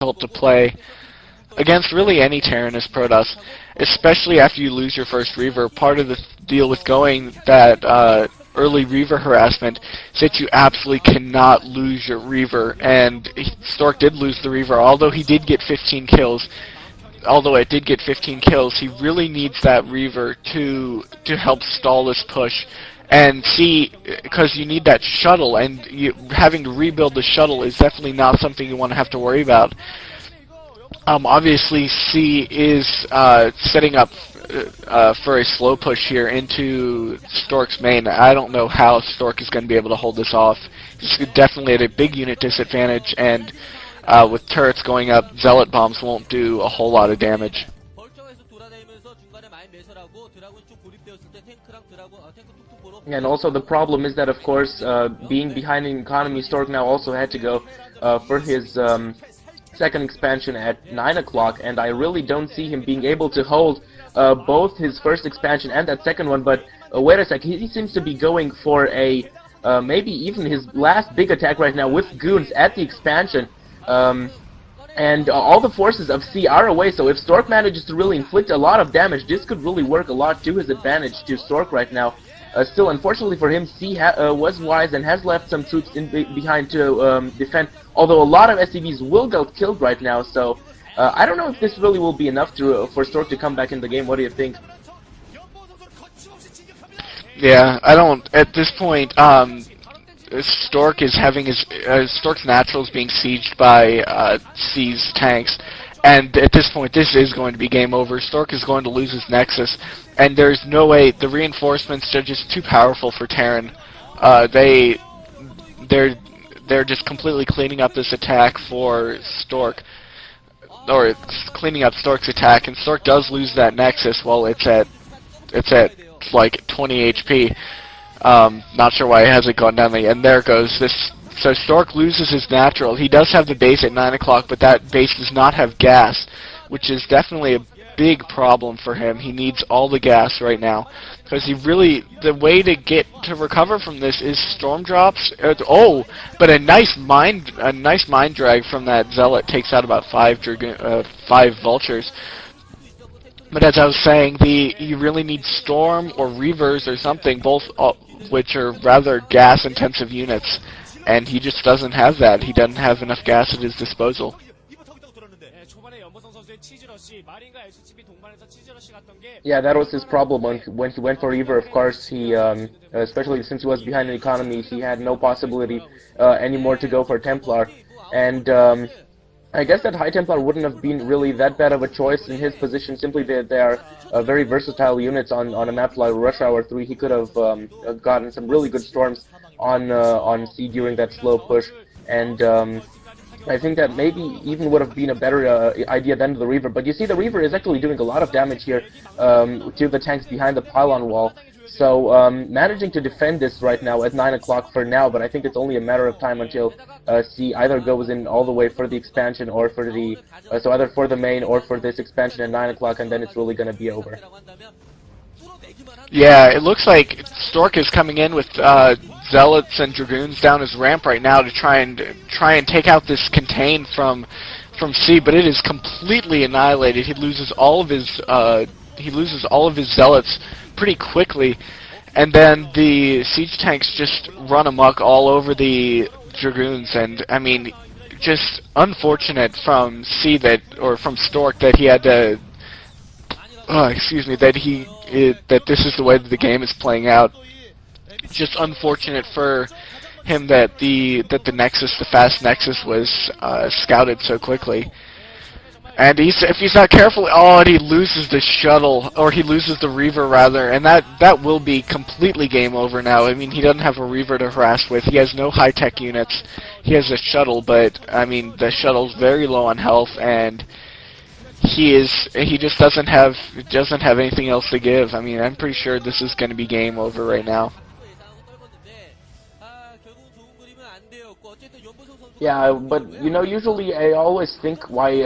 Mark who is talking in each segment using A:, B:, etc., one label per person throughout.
A: difficult to play against really any Terranus Protoss, especially after you lose your first Reaver. Part of the deal with going that early Reaver harassment is that you absolutely cannot lose your Reaver, and Stork did lose the Reaver, although he did get 15 kills. Although it did get 15 kills, he really needs that Reaver to help stall this push. And see, because you need that shuttle, and having to rebuild the shuttle is definitely not something you want to have to worry about. Obviously, C is setting up for a slow push here into Stork's main. I don't know how Stork is going to be able to hold this off. He's definitely at a big unit disadvantage, and with turrets going up, Zealot bombs won't do a whole lot of damage.
B: And also the problem is that, of course, being behind in economy, Stork now also had to go for his second expansion at 9 o'clock, and I really don't see him being able to hold both his first expansion and that second one. But wait a sec, he seems to be going for a maybe even his last big attack right now with goons at the expansion. And all the forces of C are away, so if Stork manages to really inflict a lot of damage, this could really work a lot to his advantage to Stork right now. Still, unfortunately for him, C was wise and has left some troops behind to defend, although a lot of SCVs will get killed right now, so I don't know if this really will be enough for Stork to come back in the game. What do you think?
A: Yeah, I don't, at this point, Stork is having his Stork's naturals being sieged by C's tanks, and at this point, this is going to be game over. Stork is going to lose his Nexus, and there's no way. The reinforcements are just too powerful for Terran. They're just completely cleaning up this attack for Stork, or cleaning up Stork's attack, and Stork does lose that Nexus while it's at like 20 HP. Not sure why it hasn't gone down there, and there it goes. So Stork loses his natural. He does have the base at 9 o'clock, but that base does not have gas, which is definitely a big problem for him. He needs all the gas right now, because the way to recover from this is storm drops. But a nice mind drag from that Zealot takes out about 5 vultures. But as I was saying, you really need Storm or Reavers or something, both which are rather gas-intensive units, and he just doesn't have that. He doesn't have enough gas at his disposal.
B: Yeah, that was his problem when he went for Reaver. Of course, he, especially since he was behind in economy, he had no possibility anymore to go for Templar, and I guess that High Templar wouldn't have been really that bad of a choice in his position. Simply they are very versatile units on a map like Rush Hour 3. He could have gotten some really good storms on C during that slow push, and I think that maybe even would have been a better idea than the Reaver. But you see, the Reaver is actually doing a lot of damage here to the tanks behind the pylon wall. So managing to defend this right now at 9 o'clock for now, but I think it's only a matter of time until C either goes in all the way for the expansion or for the so either for the main or for this expansion at 9 o'clock, and then it's really going to be over.
A: Yeah, it looks like Stork is coming in with Zealots and Dragoons down his ramp right now to try and take out this contain from C, but it is completely annihilated. He loses all of his Zealots pretty quickly, and then the siege tanks just run amok all over the Dragoons, and I mean, just unfortunate from from Stork that he had to that this is the way that the game is playing out. Just unfortunate for him that the Nexus, the fast Nexus, was scouted so quickly. And if he's not careful, and he loses the shuttle, or he loses the Reaver rather, and that will be completely game over now. I mean, he doesn't have a Reaver to harass with. He has no high-tech units. He has a shuttle, but I mean, the shuttle's very low on health, and he just doesn't have anything else to give. I mean, I'm pretty sure this is going to be game over right now.
B: Yeah, but you know, usually I always think why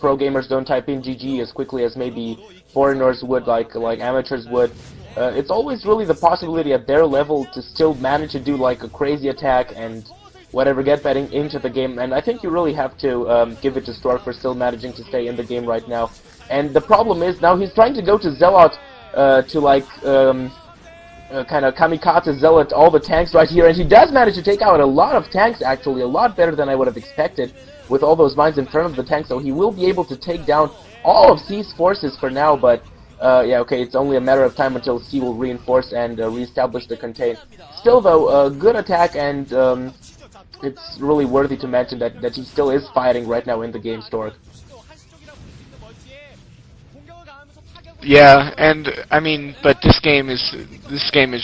B: pro gamers don't type in GG as quickly as maybe foreigners would, like amateurs would. It's always really the possibility at their level to still manage to do like a crazy attack and whatever get betting into the game, and I think you really have to give it to Stork for still managing to stay in the game right now. And the problem is now he's trying to go to Zealot to like kind of kamikaze Zealot all the tanks right here, and he does manage to take out a lot of tanks, actually, a lot better than I would have expected with all those mines in front of the tank, so he will be able to take down all of C's forces for now, but yeah, okay, it's only a matter of time until C will reinforce and reestablish the contain. Still, though, good attack, and it's really worthy to mention that he still is fighting right now in the game, Stork.
A: Yeah, and I mean, but this game is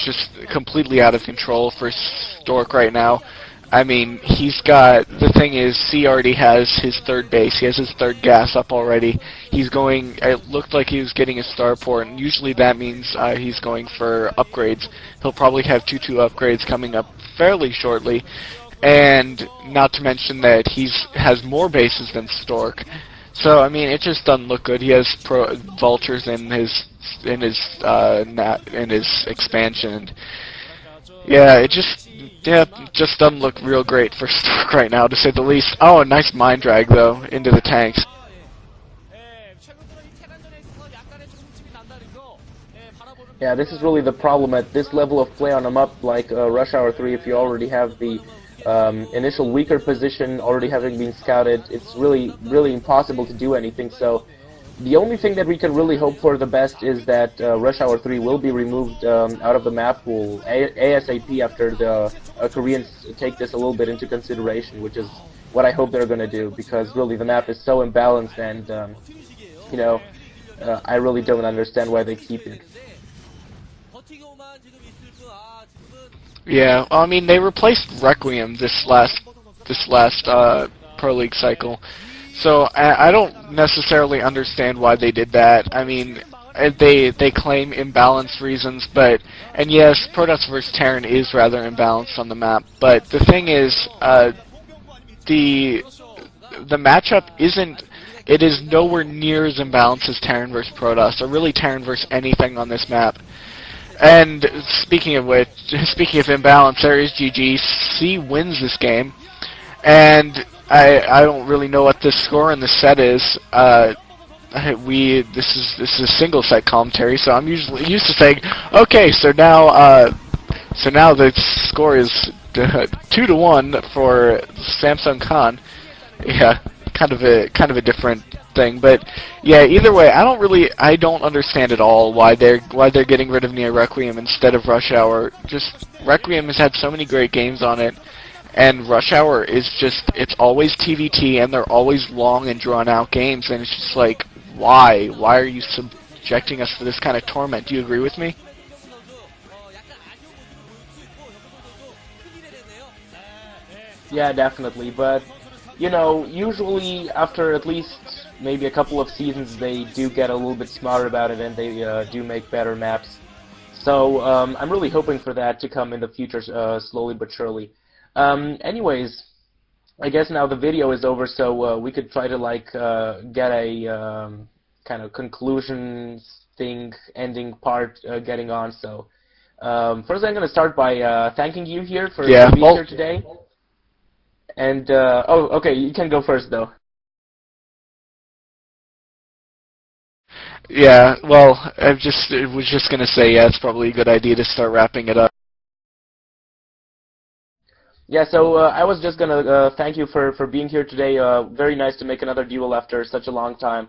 A: just completely out of control for Stork right now. I mean, the thing is, C already has his third base, he has his third gas up already. It looked like he was getting a starport, and usually that means he's going for upgrades. He'll probably have 2-2 upgrades coming up fairly shortly, and not to mention that has more bases than Stork. So I mean, it just doesn't look good. He has vultures in his expansion. And yeah, it just doesn't look real great for Stork right now, to say the least. Oh, a nice mine drag though into the tanks.
B: Yeah, this is really the problem at this level of play on a map like Rush Hour 3. If you already have the initial weaker position already having been scouted, it's really impossible to do anything. So the only thing that we can really hope for the best is that Rush Hour 3 will be removed out of the map pool ASAP after the Koreans take this a little bit into consideration, which is what I hope they're going to do, because really the map is so imbalanced, and you know, I really don't understand why they keep it.
A: Yeah, well, I mean, they replaced Requiem this last Pro League cycle, so I don't necessarily understand why they did that. I mean, they claim imbalance reasons, and yes, Protoss vs Terran is rather imbalanced on the map, but the thing is, the matchup is nowhere near as imbalanced as Terran vs Protoss, or really Terran vs anything on this map. And speaking of imbalance, there is GG. C wins this game, and I don't really know what the score in the set is. This is a single set commentary, so I'm usually used to saying, okay, so now the score is 2-1 for Samsung Khan. Yeah, kind of a different thing, but yeah, either way, I don't understand at all why they're getting rid of Neo Requiem instead of Rush Hour. Just Requiem has had so many great games on it, and Rush Hour is it's always TVT, and they're always long and drawn out games, and it's just like, why are you subjecting us to this kind of torment? Do you agree with me?
B: Yeah, definitely, but you know, usually after at least maybe a couple of seasons, they do get a little bit smarter about it, and they do make better maps. So I'm really hoping for that to come in the future, slowly but surely. Anyways, I guess now the video is over, so we could try to like get a kind of conclusion thing, ending part getting on. So first, I'm going to start by thanking you here for being here today. And oh, okay, you can go first though.
A: Yeah, well, I was just gonna say, yeah, it's probably a good idea to start wrapping it up.
B: Yeah, so I was just gonna thank you for being here today. Very nice to make another duel after such a long time.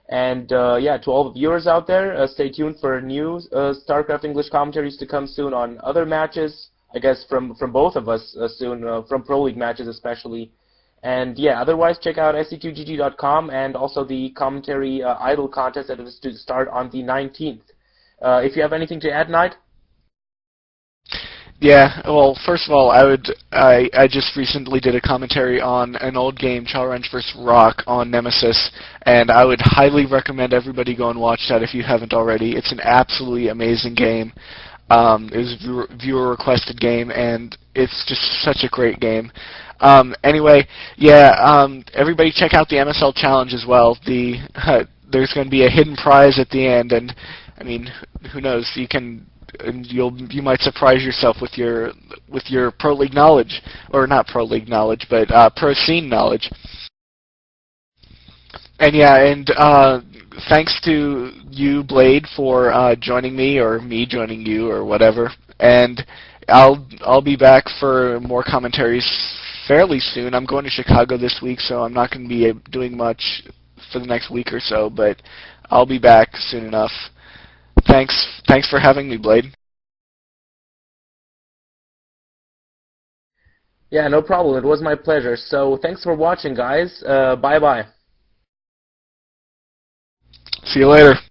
B: And yeah, to all the viewers out there, stay tuned for new StarCraft English commentaries to come soon on other matches. I guess from both of us soon, from Pro League matches especially. And yeah, otherwise check out sc2gg.com, and also the commentary idol contest that is to start on the 19th. If you have anything to add, Knight?
A: Yeah, well, first of all, I just recently did a commentary on an old game, Challenge vs. Rock, on Nemesis, and I would highly recommend everybody go and watch that if you haven't already. It's an absolutely amazing game. It was a viewer-requested game, and it's just such a great game. Anyway, yeah, everybody check out the MSL Challenge as well. There's going to be a hidden prize at the end, and, I mean, who knows, you can and you might surprise yourself with your pro league knowledge, or not pro league knowledge, but pro scene knowledge. And yeah, and thanks to you, Blade, for joining me, or me joining you, or whatever. And I'll be back for more commentaries fairly soon. I'm going to Chicago this week, so I'm not going to be doing much for the next week or so, but I'll be back soon enough. Thanks for having me, Blade.
B: Yeah, no problem. It was my pleasure. So thanks for watching, guys. Bye-bye.
A: See you later.